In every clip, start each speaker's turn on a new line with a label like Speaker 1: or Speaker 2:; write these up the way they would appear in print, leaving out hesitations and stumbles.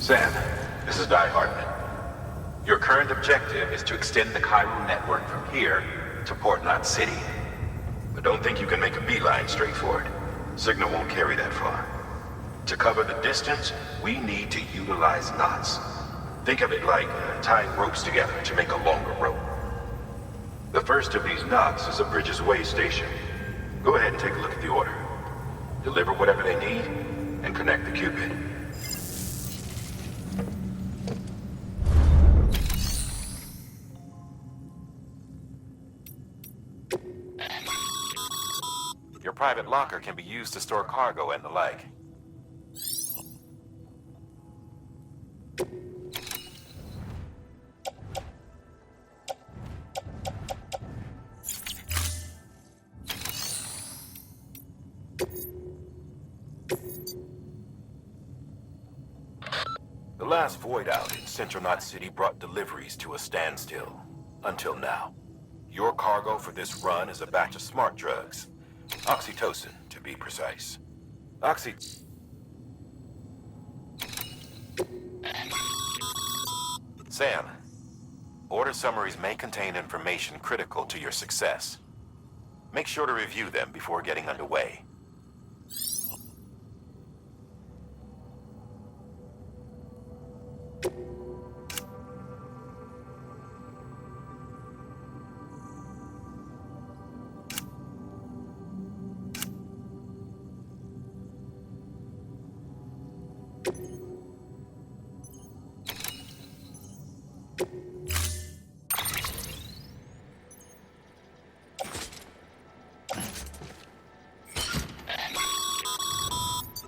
Speaker 1: Sam, this is Die Hartman. Your current objective is to extend the chiral network from here to Port Knot City. But don't think you can make a beeline straight for it. Signal won't carry that far. To cover the distance, we need to utilize knots. Think of it like tying ropes together to make a longer rope. The first of these knots is a Bridges Way station. Go ahead and take a look at the order. Deliver whatever they need, and connect the Cupid.
Speaker 2: Your private locker can be used to store cargo and the like. The last void out in Central Knot City brought deliveries to a standstill. Until now. Your cargo for this run is a batch of smart drugs. Oxytocin, to be precise. Sam, order summaries may contain information critical to your success. Make sure to review them before getting underway.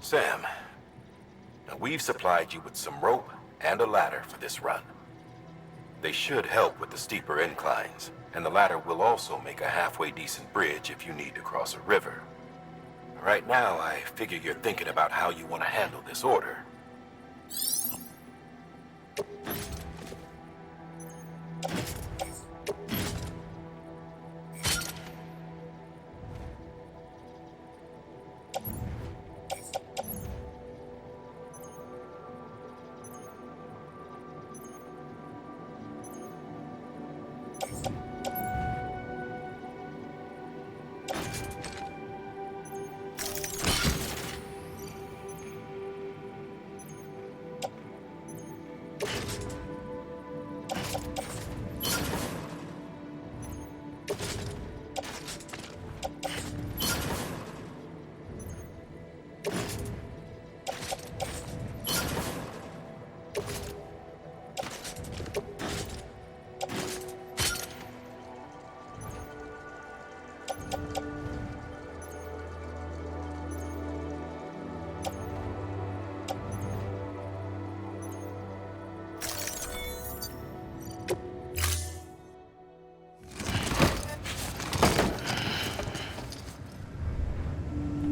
Speaker 2: Sam, now we've supplied you with some rope and a ladder for this run. They should help with the steeper inclines, and the ladder will also make a halfway decent bridge if you need to cross a river. Right now, I figure you're thinking about how you want to handle this order.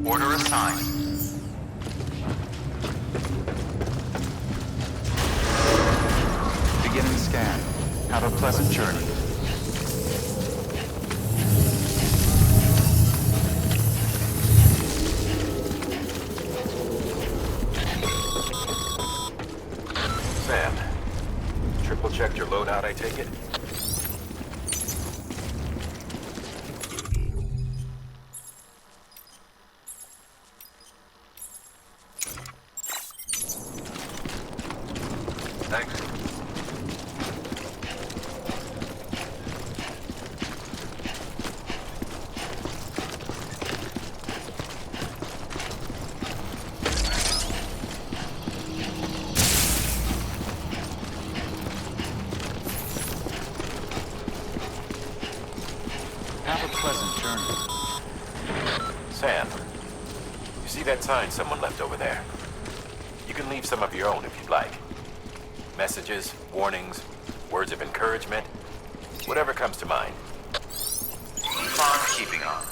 Speaker 3: Order assigned. Beginning scan. Have a pleasant journey.
Speaker 2: Sam, triple checked your loadout, I take it?
Speaker 1: Thanks.
Speaker 3: Have a pleasant journey.
Speaker 2: Sam, you see that sign someone left over there? You can leave some of your own if you'd like. Messages, warnings, words of encouragement, whatever comes to mind.
Speaker 3: Keep on keeping on.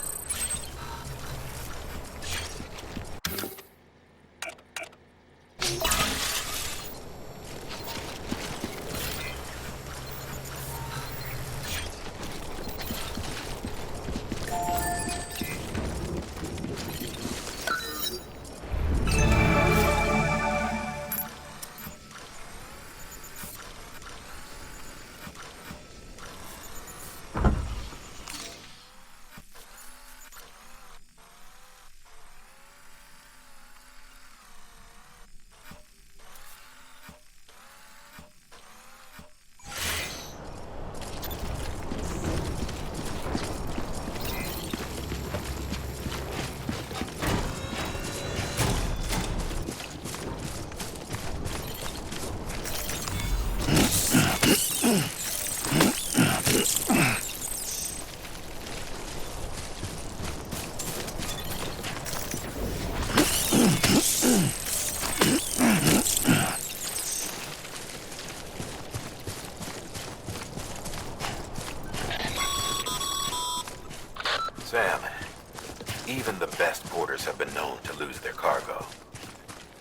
Speaker 2: transporters have been known to lose their cargo.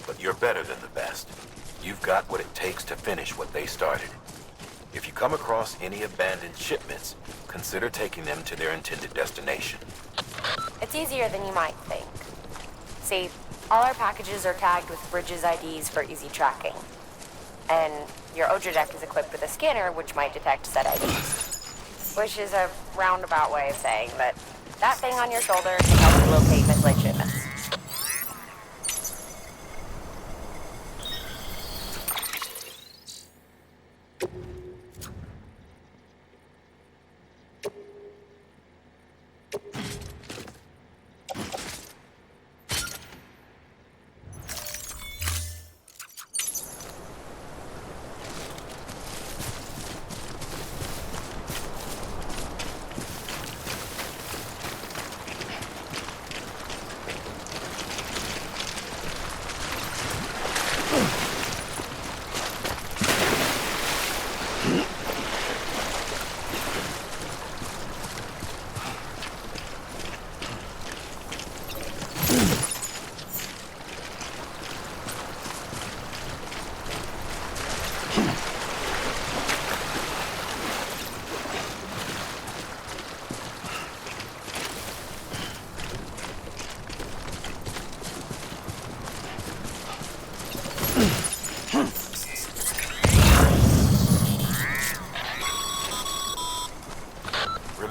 Speaker 2: But you're better than the best. You've got what it takes to finish what they started. If you come across any abandoned shipments, consider taking them to their intended destination.
Speaker 4: It's easier than you might think. See, all our packages are tagged with Bridges IDs for easy tracking. And your Odra deck is equipped with a scanner which might detect said IDs. Which is a roundabout way of saying that thing on your shoulder can help you locate mislaid shipments.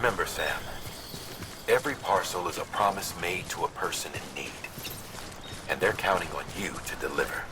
Speaker 2: Remember, Sam, every parcel is a promise made to a person in need. And they're counting on you to deliver.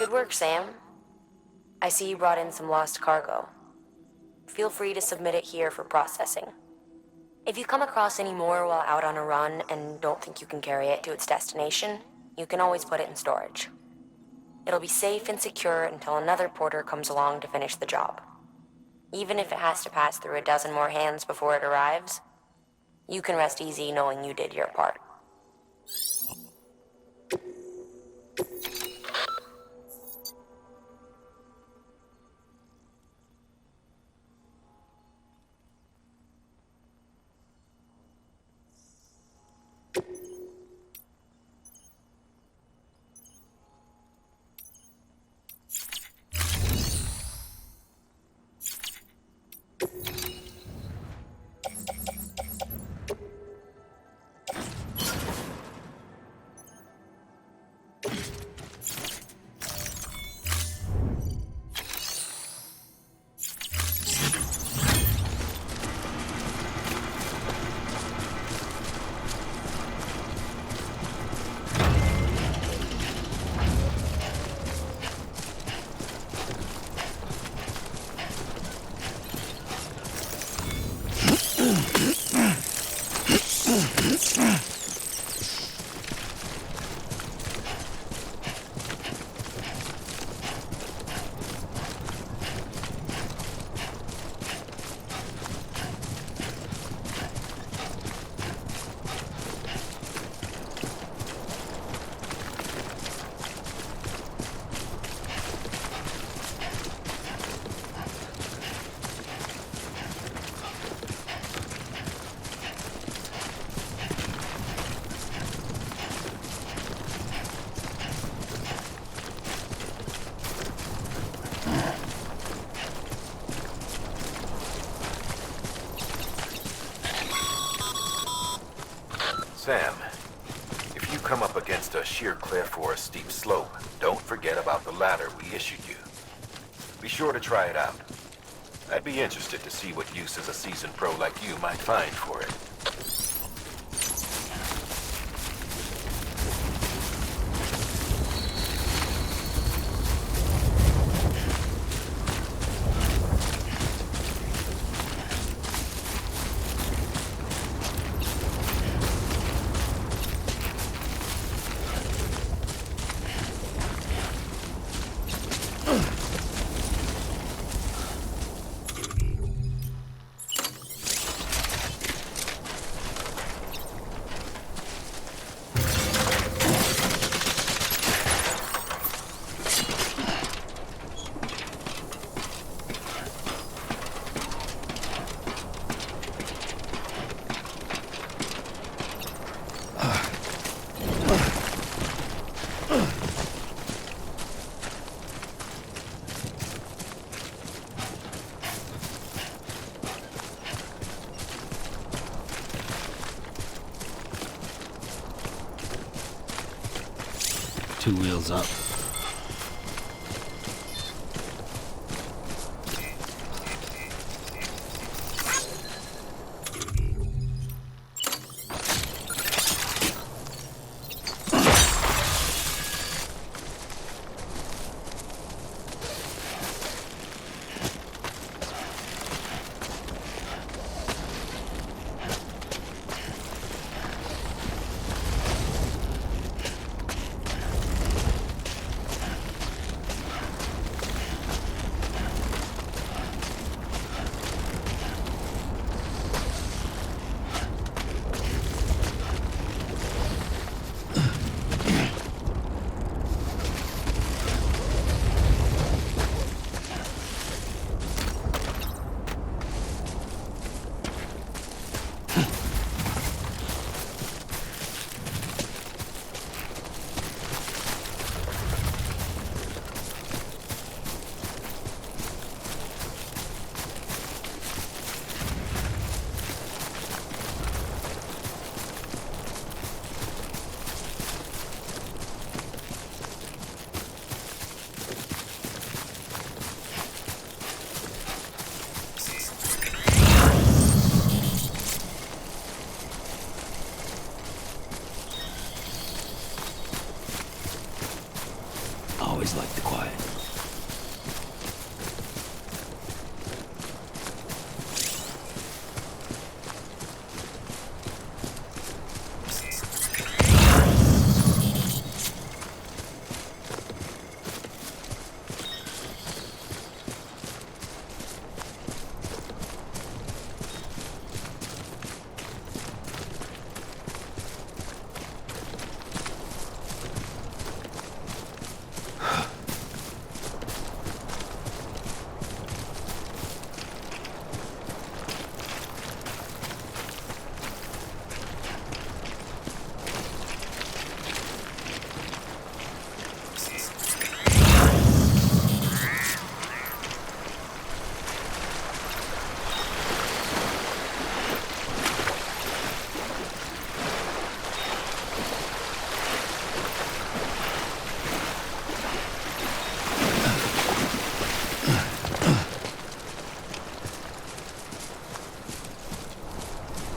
Speaker 4: Good work, Sam. I see you brought in some lost cargo. Feel free to submit it here for processing. If you come across any more while out on a run and don't think you can carry it to its destination, you can always put it in storage. It'll be safe and secure until another porter comes along to finish the job. Even if it has to pass through a dozen more hands before it arrives, you can rest easy knowing you did your part.
Speaker 2: Sam, if you come up against a sheer cliff or a steep slope, don't forget about the ladder we issued you. Be sure to try it out. I'd be interested to see what uses a seasoned pro like you might find for it.
Speaker 5: Two wheels up. Always like the quiet.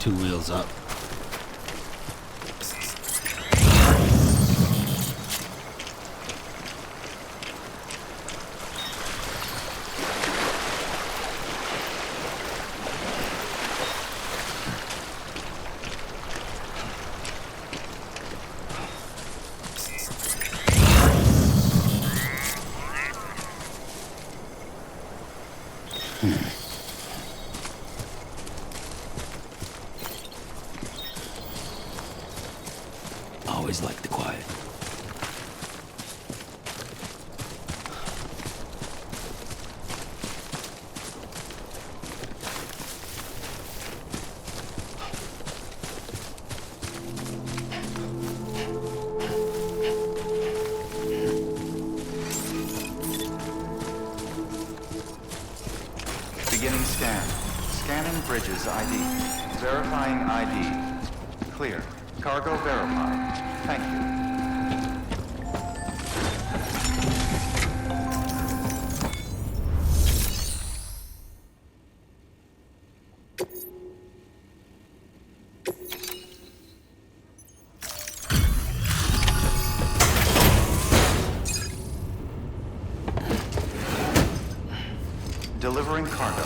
Speaker 5: Two wheels up. Always like the quiet.
Speaker 3: Beginning scan. Scanning bridges ID. Verifying ID. Clear. Cargo verified. Thank you. Delivering cargo.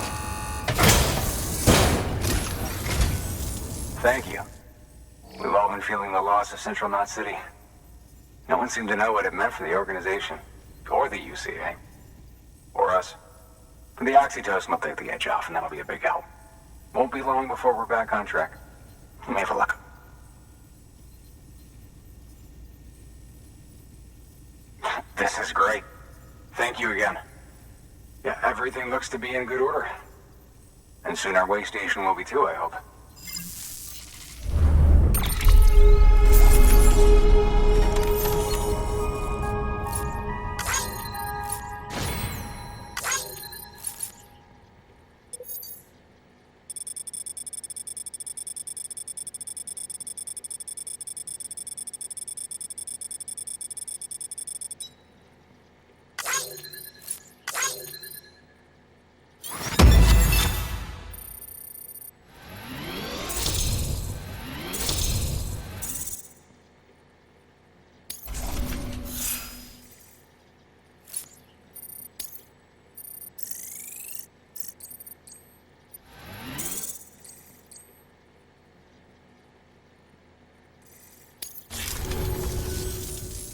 Speaker 6: Thank you. We've all been feeling the loss of Central Knot City. No one seemed to know what it meant for the organization, or the UCA, or us. The oxytocin will take the edge off, and that'll be a big help. Won't be long before we're back on track. We may have a luck. This is great. Thank you again. Yeah, everything looks to be in good order. And soon our way station will be too, I hope.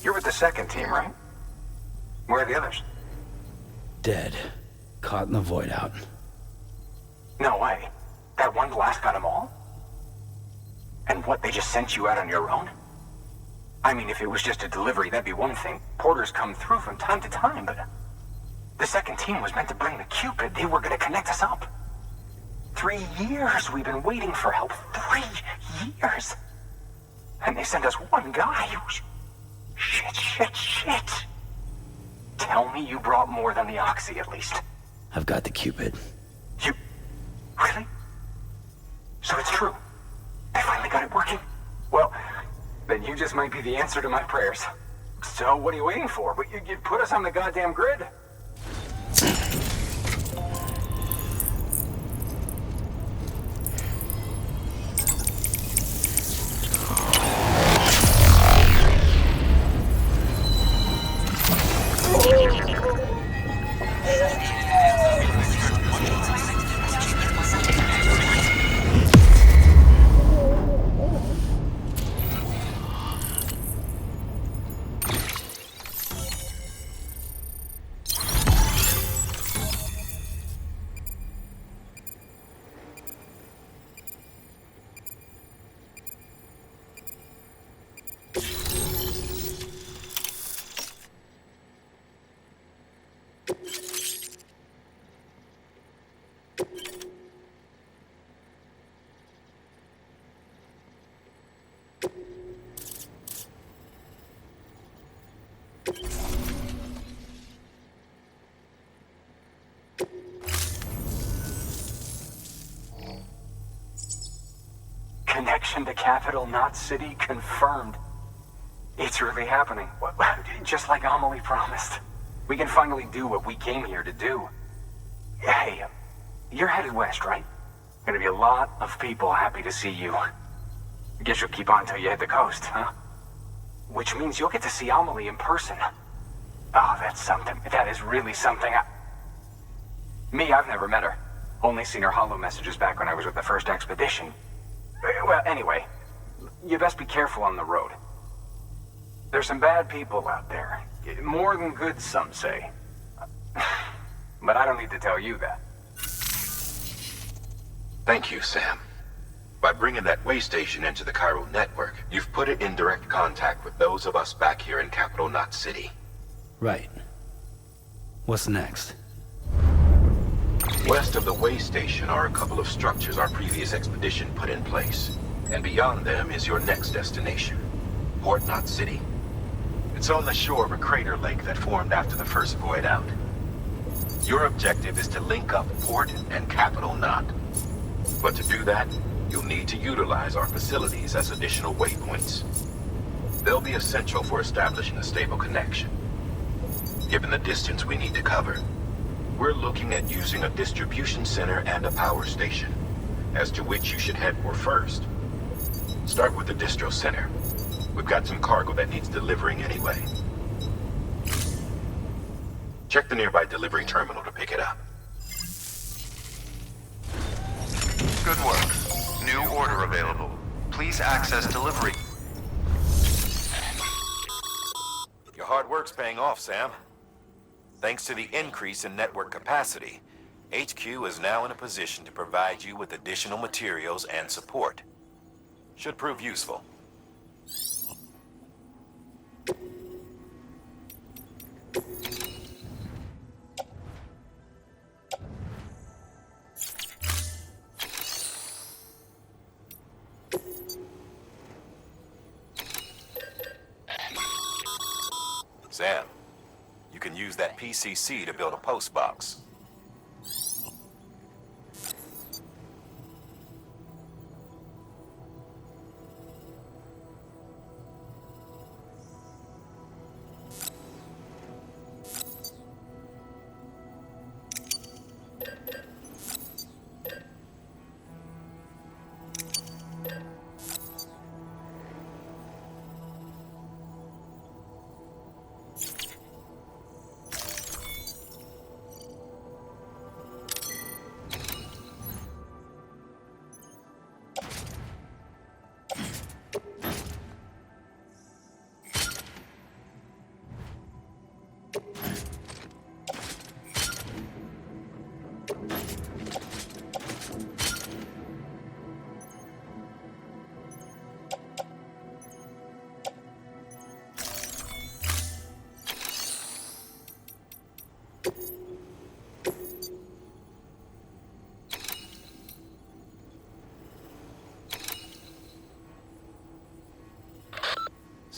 Speaker 6: You're with the second team, right? Where are the others?
Speaker 5: Dead. Caught in the void out.
Speaker 6: No way. That one blast got them all? And what, they just sent you out on your own? I mean, if it was just a delivery, that'd be one thing. Porters come through from time to time, but... The second team was meant to bring the Cupid. They were gonna connect us up. 3 years we've been waiting for help. 3 years! And they sent us one guy who's... Shit. Tell me you brought more than the Oxy, at least.
Speaker 5: I've got the Cupid.
Speaker 6: You... Really? So it's true. I finally got it working. Well, then you just might be the answer to my prayers. So what are you waiting for? But you put us on the goddamn grid. Connection to Capital Knot City confirmed. It's really happening. Just like Amelie promised. We can finally do what we came here to do. Hey, you're headed west, right? Gonna be a lot of people happy to see you. I guess you'll keep on till you hit the coast, huh? Which means you'll get to see Amelie in person. Oh, that's something. That is really something. Me, I've never met her. Only seen her holo messages back when I was with the first expedition. Well, anyway, you best be careful on the road. There's some bad people out there. More than good, some say. But I don't need to tell you that.
Speaker 2: Thank you, Sam. By bringing that way station into the Cairo network, you've put it in direct contact with those of us back here in Capital Knot City.
Speaker 5: Right. What's next?
Speaker 2: West of the way station are a couple of structures our previous expedition put in place. And beyond them is your next destination, Port Knot City. It's on the shore of a crater lake that formed after the first void out. Your objective is to link up Port and Capital Knot. But to do that,
Speaker 1: You'll need to utilize our facilities as additional waypoints. They'll be essential for establishing a stable connection. Given the distance we need to cover, we're looking at using a distribution center and a power station, as to which you should head for first. Start with the distro center. We've got some cargo that needs delivering anyway. Check the nearby delivery terminal to pick it up.
Speaker 3: Good work. New order available. Please access delivery.
Speaker 2: Your hard work's paying off, Sam. Thanks to the increase in network capacity, HQ is now in a position to provide you with additional materials and support. Should prove useful. Sam, you can use that PCC to build a post box.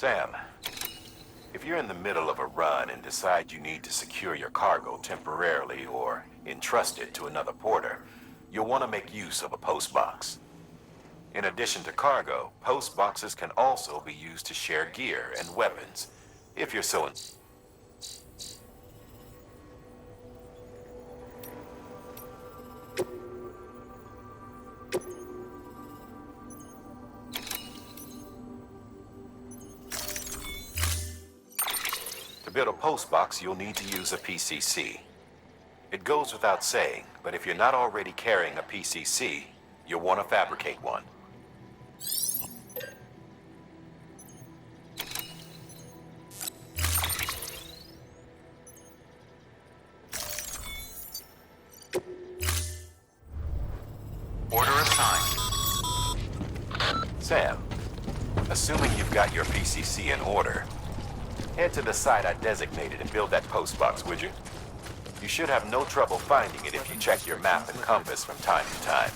Speaker 2: Sam, if you're in the middle of a run and decide you need to secure your cargo temporarily or entrust it to another porter, you'll want to make use of a post box. In addition to cargo, post boxes can also be used to share gear and weapons, if you're so To build a post box, you'll need to use a PCC. It goes without saying, but if you're not already carrying a PCC, you'll want to fabricate one.
Speaker 3: Order assigned.
Speaker 2: Sam, assuming you've got your PCC in order, head to the site I designated and build that post box, would you? You should have no trouble finding it if you check your map and compass from time to time.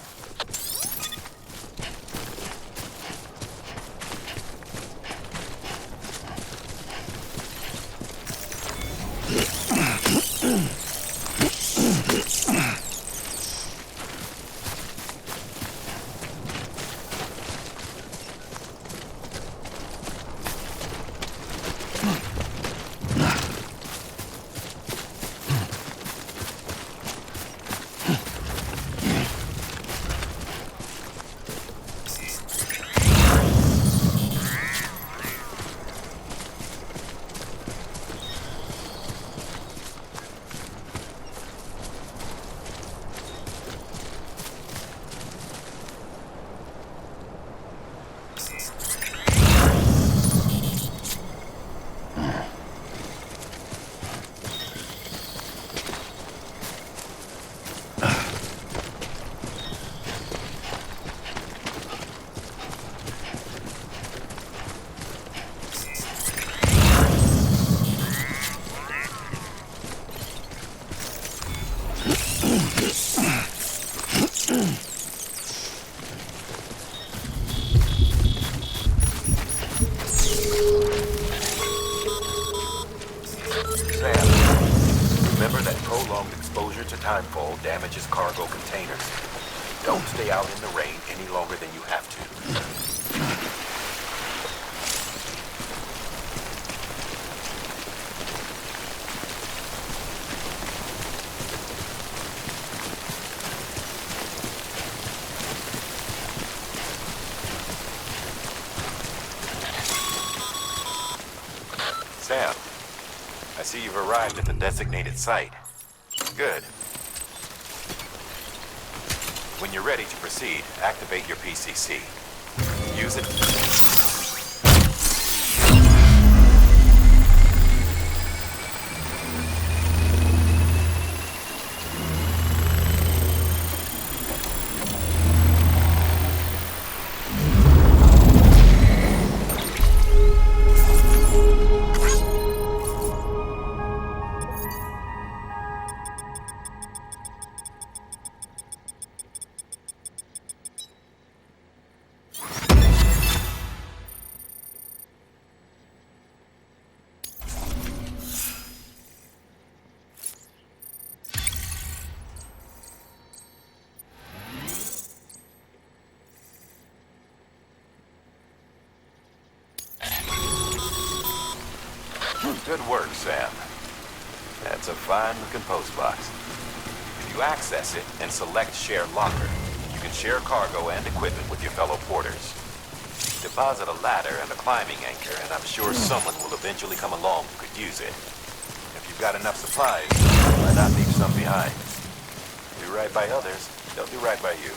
Speaker 2: Remember that prolonged exposure to timefall damages cargo containers. Don't stay out in the rain any longer than you have to. Sam, I see you've arrived at the designated site. Good. When you're ready to proceed, activate your PCC. Use it. Good work, Sam. That's a fine-looking postbox. If you access it and select Share Locker, you can share cargo and equipment with your fellow porters. Deposit a ladder and a climbing anchor, and I'm sure someone will eventually come along who could use it. If you've got enough supplies, why not leave some behind? Do right by others, they'll do right by you.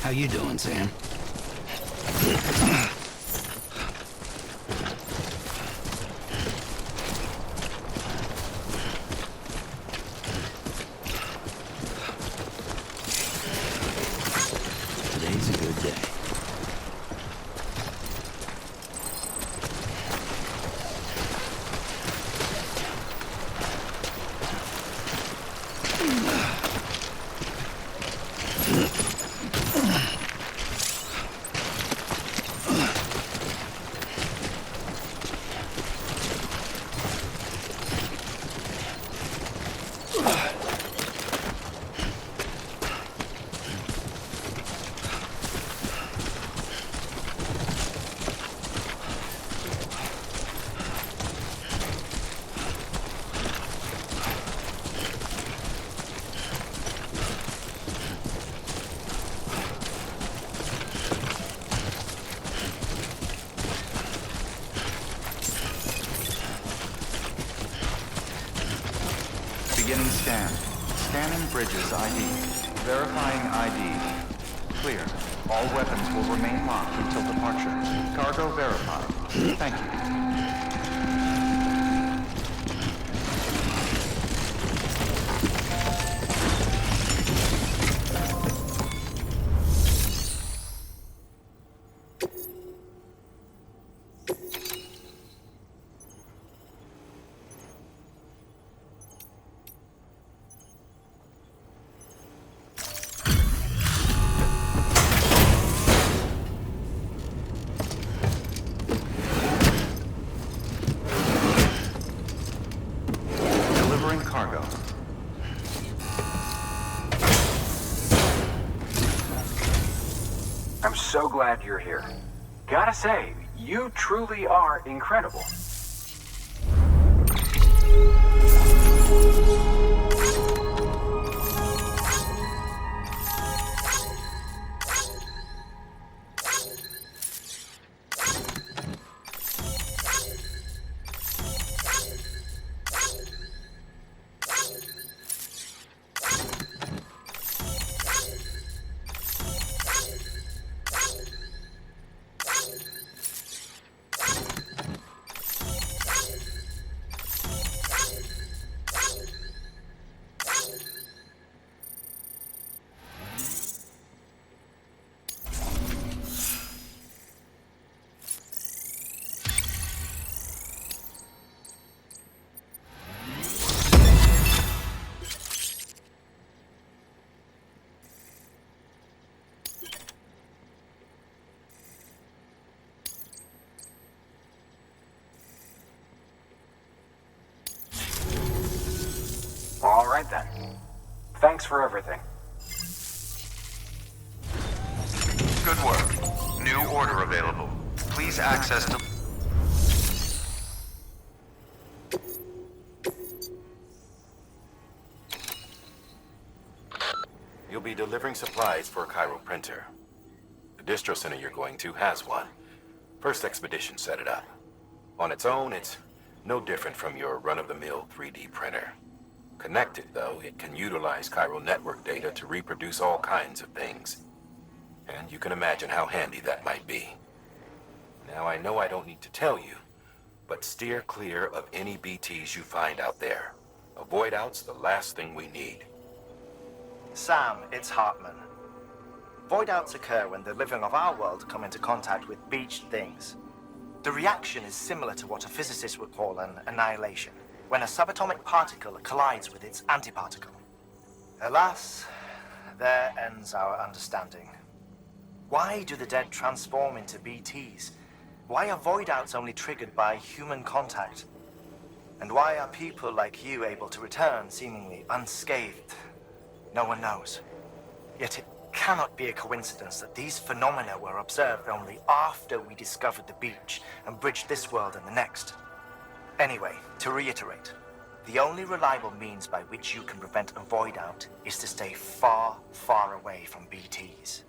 Speaker 5: How you doing, Sam? Today's a good day.
Speaker 3: Beginning scan. Scanning bridges ID. Verifying ID. Clear. All weapons will remain locked until departure. Cargo verified. Thank you. Cargo.
Speaker 6: I'm so glad you're here. Gotta say, you truly are incredible. All right then. Thanks for everything.
Speaker 3: Good work. New order available. Please access the...
Speaker 2: You'll be delivering supplies for a Chiral printer. The distro center you're going to has one. First expedition set it up. On its own, it's no different from your run-of-the-mill 3D printer. Connected, though, it can utilize chiral network data to reproduce all kinds of things. And you can imagine how handy that might be. Now, I know I don't need to tell you, but steer clear of any BTs you find out there. Avoid out's the last thing we need.
Speaker 7: Sam, it's Hartman. Void outs occur when the living of our world come into contact with beached things. The reaction is similar to what a physicist would call an annihilation, when a subatomic particle collides with its antiparticle. Alas, there ends our understanding. Why do the dead transform into BTs? Why are void outs only triggered by human contact? And why are people like you able to return seemingly unscathed? No one knows. Yet it cannot be a coincidence that these phenomena were observed only after we discovered the beach and bridged this world and the next. Anyway, to reiterate, the only reliable means by which you can prevent a void out is to stay far, far away from BTs.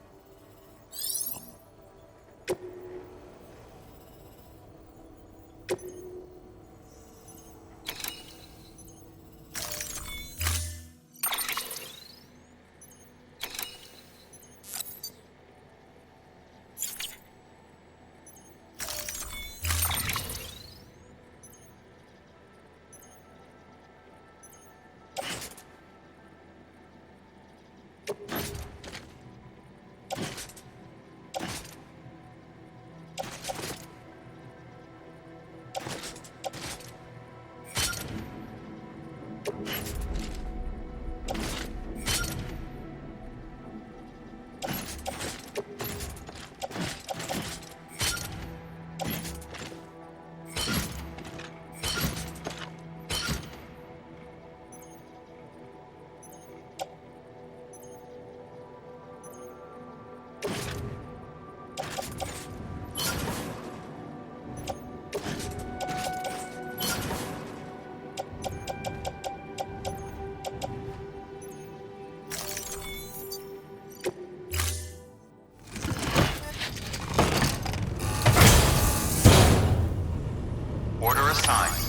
Speaker 3: Order assigned.